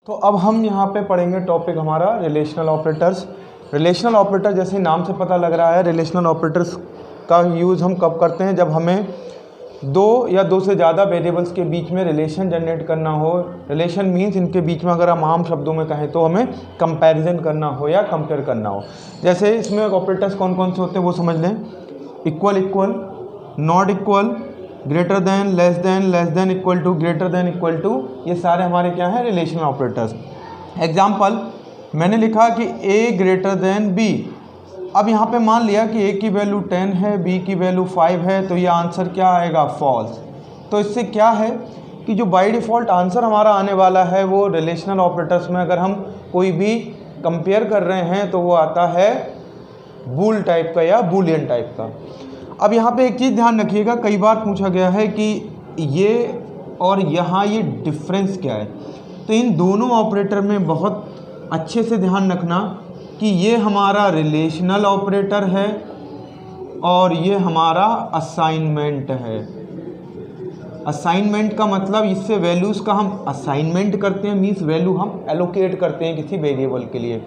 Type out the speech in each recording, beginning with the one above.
तो अब हम यहाँ पे पढ़ेंगे टॉपिक हमारा रिलेशनल ऑपरेटर्स। रिलेशनल ऑपरेटर जैसे नाम से पता लग रहा है, रिलेशनल ऑपरेटर्स का यूज़ हम कब करते हैं, जब हमें दो या दो से ज़्यादा वेरिएबल्स के बीच में रिलेशन जनरेट करना हो। रिलेशन मीन्स इनके बीच में अगर हम आम शब्दों में कहें तो हमें कंपैरिजन करना हो या कंपेयर करना हो। जैसे इसमें ऑपरेटर्स कौन कौन से होते हैं वो समझ लें। Equal equal, not equal, greater than, less than equal to, greater than equal to, ये सारे हमारे क्या हैं, रिलेशनल ऑपरेटर्स। एग्जाम्पल मैंने लिखा कि a ग्रेटर देन b। अब यहाँ पे मान लिया कि a की वैल्यू 10 है, b की वैल्यू 5 है, तो ये आंसर क्या आएगा, फॉल्स। तो इससे क्या है कि जो बाय डिफ़ॉल्ट आंसर हमारा आने वाला है वो रिलेशनल ऑपरेटर्स में अगर हम कोई भी कंपेयर कर रहे हैं तो वो आता है बूल टाइप का या बूलियन टाइप का। अब यहाँ पे एक चीज़ ध्यान रखिएगा, कई बार पूछा गया है कि ये और यहाँ ये डिफरेंस क्या है। तो इन दोनों ऑपरेटर में बहुत अच्छे से ध्यान रखना कि ये हमारा रिलेशनल ऑपरेटर है और ये हमारा असाइनमेंट है। असाइनमेंट का मतलब इससे वैल्यूज़ का हम असाइनमेंट करते हैं, मीन्स वैल्यू हम एलोकेट करते हैं किसी वेरिएबल के लिए,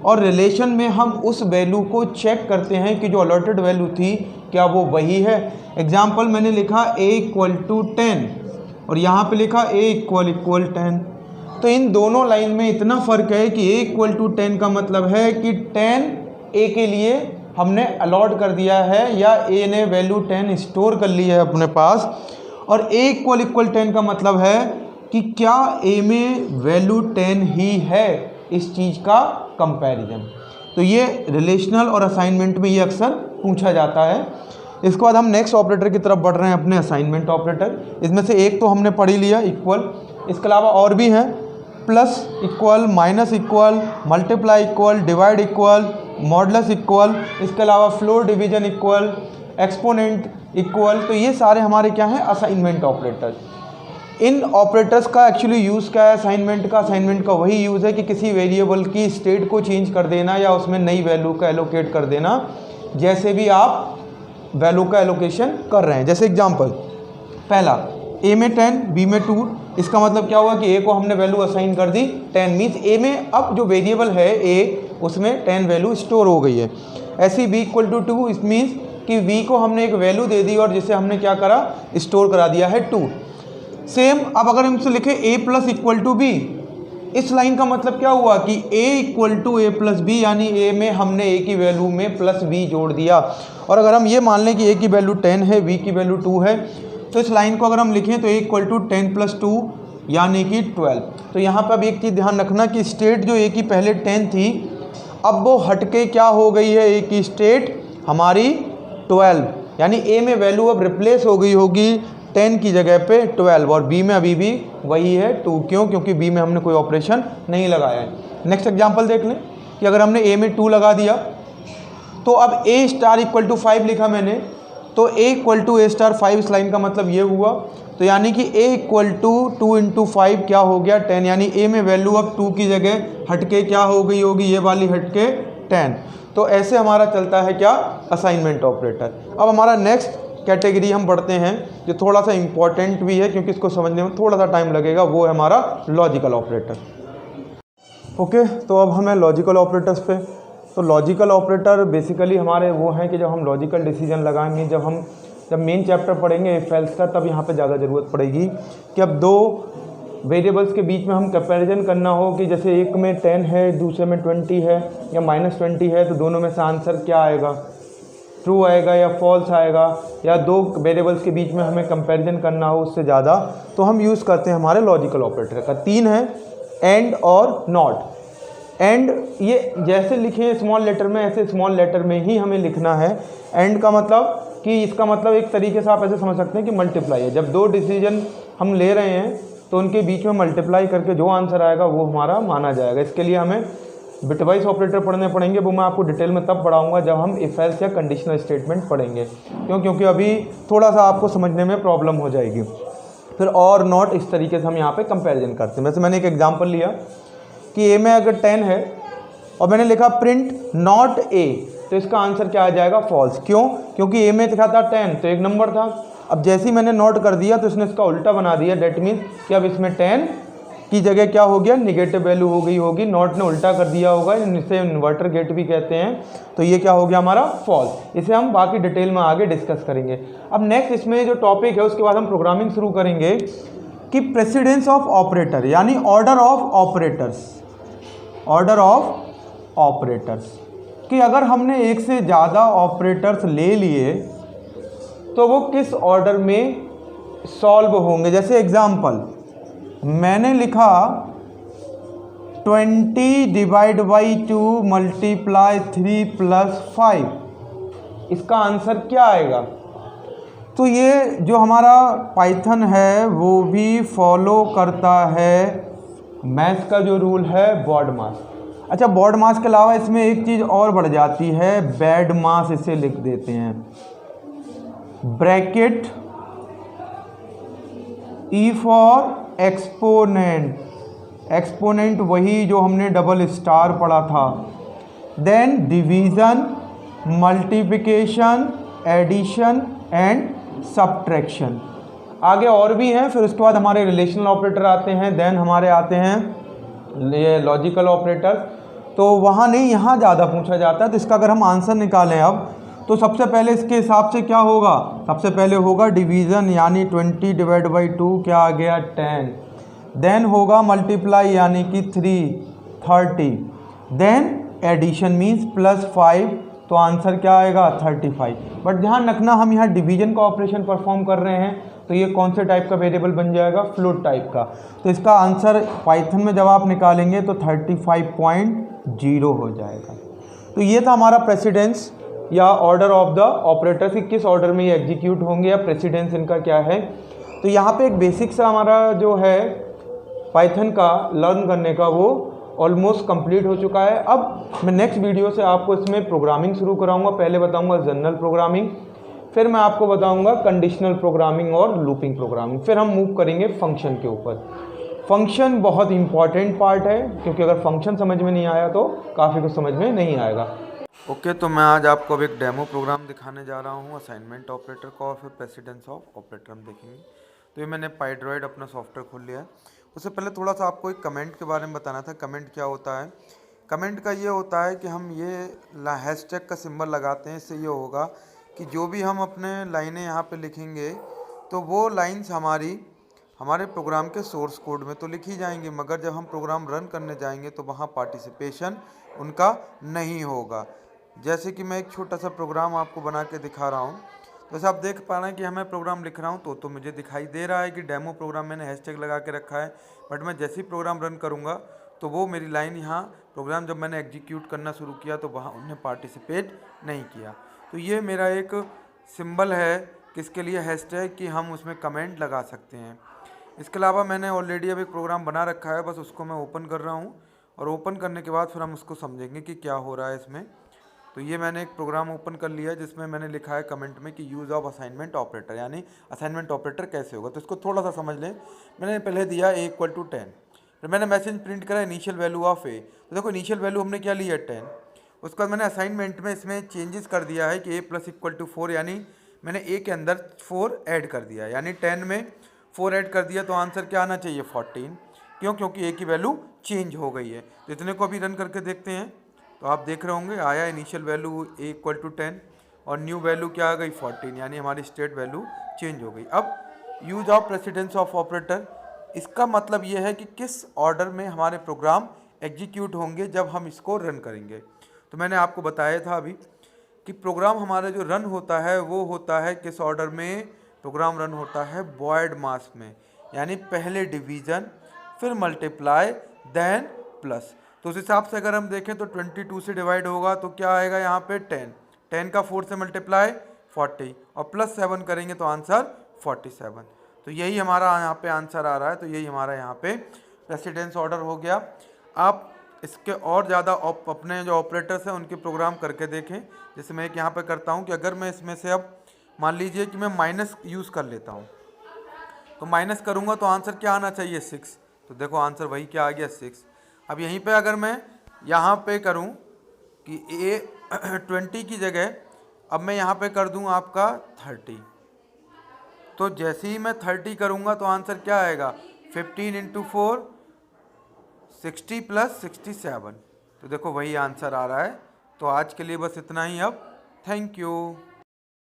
और रिलेशन में हम उस वैल्यू को चेक करते हैं कि जो अलॉटेड वैल्यू थी क्या वो वही है। एग्जाम्पल मैंने लिखा a इक्वल टू 10 और यहाँ पे लिखा a इक्वल 10। तो इन दोनों लाइन में इतना फ़र्क है कि a इक्वल टू 10 का मतलब है कि 10 a के लिए हमने अलॉट कर दिया है या a ने वैल्यू 10 स्टोर कर ली है अपने पास, और a इक्वल 10 का मतलब है कि क्या a में वैल्यू 10 ही है, इस चीज़ का कंपैरिजन। तो ये रिलेशनल और असाइनमेंट में ये अक्सर पूछा जाता है। इसके बाद हम नेक्स्ट ऑपरेटर की तरफ बढ़ रहे हैं, अपने असाइनमेंट ऑपरेटर। इसमें से एक तो हमने पढ़ ही लिया, इक्वल। इसके अलावा और भी हैं, plus equal, minus equal, multiply equal, divide equal, modulus equal, इसके अलावा floor division equal, exponent equal. तो ये सारे हमारे क्या हैं, असाइनमेंट ऑपरेटर। इन ऑपरेटर्स का एक्चुअली यूज़ क्या है असाइनमेंट का? असाइनमेंट का वही यूज़ है कि किसी वेरिएबल की स्टेट को चेंज कर देना या उसमें नई वैल्यू का एलोकेट कर देना, जैसे भी आप वैल्यू का एलोकेशन कर रहे हैं। जैसे एग्जांपल पहला, a में 10, b में 2। इसका मतलब क्या हुआ कि a को हमने वैल्यू असाइन कर दी 10, मीन्स a में अब जो वेरिएबल है a उसमें 10 वैल्यू स्टोर हो गई है। ऐसे b इक्वल टू 2, इस मीन्स कि v को हमने एक वैल्यू दे दी और जिसे हमने क्या करा, स्टोर करा दिया है 2। सेम अब अगर हमसे लिखे a plus equal to b, इस लाइन का मतलब क्या हुआ कि a equal to a plus B, यानी a में हमने a की वैल्यू में प्लस b जोड़ दिया। और अगर हम ये मान लें कि a की वैल्यू 10 है, b की वैल्यू 2 है, तो इस लाइन को अगर हम लिखें तो a इक्वल टू 10 प्लस 2 यानी कि 12। तो यहाँ पर अब एक चीज़ ध्यान रखना कि स्टेट जो a की पहले 10 थी, अब वो हटके क्या हो गई है, a की स्टेट हमारी 12, यानी a में वैल्यू अब रिप्लेस हो गई होगी 10 की जगह पे 12, और b में अभी भी वही है 2। क्यों? क्योंकि b में हमने कोई ऑपरेशन नहीं लगाया है। नेक्स्ट एग्जांपल देख लें कि अगर हमने a में 2 लगा दिया तो अब a स्टार इक्वल टू 5 लिखा मैंने, तो a equal to a star 5, इस लाइन का मतलब ये हुआ। तो यानी कि a इक्वल टू 2 इंटू 5 क्या हो गया, 10, यानी a में वैल्यू अब 2 की जगह हटके क्या हो गई होगी, ये वाली हटके 10। तो ऐसे हमारा चलता है क्या, असाइनमेंट ऑपरेटर। अब हमारा नेक्स्ट कैटेगरी हम बढ़ते हैं जो थोड़ा सा इम्पॉर्टेंट भी है क्योंकि इसको समझने में थोड़ा सा टाइम लगेगा, वो है हमारा लॉजिकल ऑपरेटर। ओके, तो अब हमें लॉजिकल ऑपरेटर्स पे। तो लॉजिकल ऑपरेटर बेसिकली हमारे वो हैं कि जब हम लॉजिकल डिसीजन लगाएंगे, जब मेन चैप्टर पढ़ेंगे इफ एल्स का, तब यहाँ पे ज़्यादा ज़रूरत पड़ेगी कि अब दो वेरिएबल्स के बीच में हम कंपैरिजन करना हो कि जैसे एक में 10 है, दूसरे में 20 है या -20 है, तो दोनों में से आंसर क्या आएगा, ट्रू आएगा या फॉल्स आएगा, या दो वेरिएबल्स के बीच में हमें कंपैरिजन करना हो उससे ज़्यादा, तो हम यूज़ करते हैं हमारे लॉजिकल ऑपरेटर का। 3 है, एंड और नॉट। एंड ये जैसे लिखे स्मॉल लेटर में, ऐसे स्मॉल लेटर में ही हमें लिखना है। एंड का मतलब कि इसका मतलब एक तरीके से आप ऐसे समझ सकते हैं कि मल्टीप्लाई है। जब दो डिसीजन हम ले रहे हैं तो उनके बीच में मल्टीप्लाई करके जो आंसर आएगा वो हमारा माना जाएगा। इसके लिए हमें बिटवाइज ऑपरेटर पढ़ने पड़ेंगे, वो मैं आपको डिटेल में तब पढ़ाऊंगा जब हम इफ एल्स या कंडीशनल स्टेटमेंट पढ़ेंगे। क्योंकि अभी थोड़ा सा आपको समझने में प्रॉब्लम हो जाएगी। फिर और नॉट, इस तरीके से हम यहाँ पे कंपैरिजन करते हैं। वैसे मैंने एक एग्जांपल लिया कि a में अगर 10 है और मैंने लिखा प्रिंट नॉट a, तो इसका आंसर क्या आ जाएगा, फॉल्स। क्यों? क्योंकि a में लिखा था 10 तो एक नंबर था। अब जैसे ही मैंने नोट कर दिया तो इसने इसका उल्टा बना दिया, डेट मीन्स कि अब इसमें 10 की जगह क्या हो गया, निगेटिव वैल्यू हो गई होगी, नॉट ने उल्टा कर दिया होगा, इसे इन्वर्टर गेट भी कहते हैं। तो ये क्या हो गया हमारा फॉल्स। इसे हम बाकी डिटेल में आगे डिस्कस करेंगे। अब नेक्स्ट इसमें जो टॉपिक है उसके बाद हम प्रोग्रामिंग शुरू करेंगे कि प्रेसिडेंस ऑफ ऑपरेटर यानी order of operators, order of operators कि अगर हमने एक से ज़्यादा ऑपरेटर्स ले लिए तो वो किस ऑर्डर में सॉल्व होंगे। जैसे एग्जांपल मैंने लिखा 20 डिवाइड बाई 2 मल्टीप्लाई 3 प्लस 5, इसका आंसर क्या आएगा। तो ये जो हमारा पाइथन है वो भी फॉलो करता है मैथ्स का जो रूल है बॉड मास। अच्छा, बॉड मास के अलावा इसमें एक चीज़ और बढ़ जाती है, बैड मास इसे लिख देते हैं, bracket E for exponent, exponent वही जो हमने डबल स्टार पढ़ा था, then division, multiplication, addition and subtraction. आगे और भी हैं, फिर उसके बाद हमारे रिलेशनल ऑपरेटर आते हैं, देन हमारे आते हैं ये लॉजिकल ऑपरेटर। तो वहाँ नहीं, यहाँ ज़्यादा पूछा जाता है। तो इसका अगर हम आंसर निकालें अब तो सबसे पहले इसके हिसाब से क्या होगा, सबसे पहले होगा डिवीज़न यानी 20 डिवाइड बाई 2 क्या आ गया 10, देन होगा मल्टीप्लाई यानी कि 3 30, देन एडिशन मीन्स प्लस 5, तो आंसर क्या आएगा 35। बट ध्यान रखना हम यहाँ डिवीजन का ऑपरेशन परफॉर्म कर रहे हैं तो ये कौन से टाइप का वेरिएबल बन जाएगा, फ्लोट टाइप का। तो इसका आंसर पाइथन में जब आप निकालेंगे तो 35.0 हो जाएगा। तो ये था हमारा प्रेसिडेंस या ऑर्डर ऑफ द ऑपरेटर्स, कि किस ऑर्डर में ये एग्जीक्यूट होंगे या प्रेसिडेंस इनका क्या है। तो यहाँ पे एक बेसिक सा हमारा जो है पाइथन का लर्न करने का वो ऑलमोस्ट कंप्लीट हो चुका है। अब मैं नेक्स्ट वीडियो से आपको इसमें प्रोग्रामिंग शुरू कराऊंगा। पहले बताऊंगा जनरल प्रोग्रामिंग, फिर मैं आपको बताऊंगा कंडीशनल प्रोग्रामिंग और लूपिंग प्रोग्रामिंग, फिर हम मूव करेंगे फंक्शन के ऊपर। फंक्शन बहुत इंपॉर्टेंट पार्ट है क्योंकि अगर फंक्शन समझ में नहीं आया तो काफ़ी कुछ समझ में नहीं आएगा। ओके, तो मैं आज आपको अब एक डेमो प्रोग्राम दिखाने जा रहा हूँ असाइनमेंट ऑपरेटर का और फिर प्रेसिडेंस ऑफ ऑपरेटर हम देखेंगे। तो ये मैंने पाइड्रॉइड अपना सॉफ्टवेयर खोल लिया है। उससे पहले थोड़ा सा आपको एक कमेंट के बारे में बताना था। कमेंट क्या होता है, कमेंट का ये होता है कि हम ये हैशटैग का सिंबल लगाते हैं। इससे ये होगा कि जो भी हम अपने लाइनें यहाँ पे लिखेंगे तो वो लाइंस हमारे प्रोग्राम के सोर्स कोड में तो लिखी जाएंगी, मगर जब हम प्रोग्राम रन करने जाएंगे तो वहाँ पार्टिसिपेशन उनका नहीं होगा। जैसे कि मैं एक छोटा सा प्रोग्राम आपको बना के दिखा रहा हूँ। वैसे आप देख पा रहे हैं कि हमें प्रोग्राम लिख रहा हूँ तो मुझे दिखाई दे रहा है कि डेमो प्रोग्राम मैंने हैशटैग लगा के रखा है। बट मैं जैसे ही प्रोग्राम रन करूँगा तो वो मेरी लाइन यहाँ प्रोग्राम जब मैंने एग्जीक्यूट करना शुरू किया तो वहाँ उन्हें पार्टिसिपेट नहीं किया। तो ये मेरा एक सिंबल है किसके लिए, हैशटैग, कि हम उसमें कमेंट लगा सकते हैं। इसके अलावा मैंने ऑलरेडी अब एक प्रोग्राम बना रखा है, बस उसको मैं ओपन कर रहा हूँ और ओपन करने के बाद फिर हम उसको समझेंगे कि क्या हो रहा है इसमें। तो ये मैंने एक प्रोग्राम ओपन कर लिया है जिसमें मैंने लिखा है कमेंट में कि यूज़ ऑफ असाइनमेंट ऑपरेटर, यानी असाइनमेंट ऑपरेटर कैसे होगा। तो इसको थोड़ा सा समझ लें। मैंने पहले दिया a = 10, फिर मैंने मैसेज प्रिंट करा इनिशियल वैल्यू ऑफ a। तो देखो इनिशियल वैल्यू हमने क्या लिया 10। उसके बाद मैंने असाइनमेंट में इसमें चेंजेस कर दिया है कि a + = 4, यानी मैंने a के अंदर 4 ऐड कर दिया, यानी 10 में 4 ऐड कर दिया तो आंसर क्या आना चाहिए 14। क्यों? क्योंकि a की वैल्यू चेंज हो गई है। तो इतने को अभी रन करके देखते हैं। तो आप देख रहे होंगे आया इनिशियल वैल्यू a = 10 और न्यू वैल्यू क्या आ गई 14, यानी हमारी स्टेट वैल्यू चेंज हो गई। अब use of precedence of operator, इसका मतलब ये है कि किस ऑर्डर में हमारे प्रोग्राम एग्जीक्यूट होंगे जब हम इसको रन करेंगे। तो मैंने आपको बताया था अभी कि प्रोग्राम हमारा जो रन होता है वो होता है किस ऑर्डर में, प्रोग्राम रन होता है बॉयड मास में, यानी पहले डिवीज़न फिर मल्टीप्लाई देन प्लस। तो उस हिसाब से अगर हम देखें तो 22 से डिवाइड होगा तो क्या आएगा यहाँ पे 10 का 4 से मल्टीप्लाई 40 और प्लस 7 करेंगे तो आंसर 47। तो यही हमारा यहाँ पे आंसर आ रहा है। तो यही हमारा यहाँ पे प्रेसिडेंस ऑर्डर हो गया। आप इसके और ज़्यादा अपने जो ऑपरेटर्स हैं उनके प्रोग्राम करके देखें। जैसे मैं एक यहाँ पे करता हूँ कि अगर मैं इसमें से अब मान लीजिए कि मैं माइनस यूज़ कर लेता हूँ, तो माइनस करूँगा तो आंसर क्या आना चाहिए 6। तो देखो आंसर वही क्या आ गया 6। अब यहीं पे अगर मैं यहाँ पे करूँ कि a 20 की जगह अब मैं यहाँ पे कर दूँ आपका 30, तो जैसे ही मैं 30 करूँगा तो आंसर क्या आएगा 15 × 4 60 + 67, तो देखो वही आंसर आ रहा है। तो आज के लिए बस इतना ही अब। Thank you.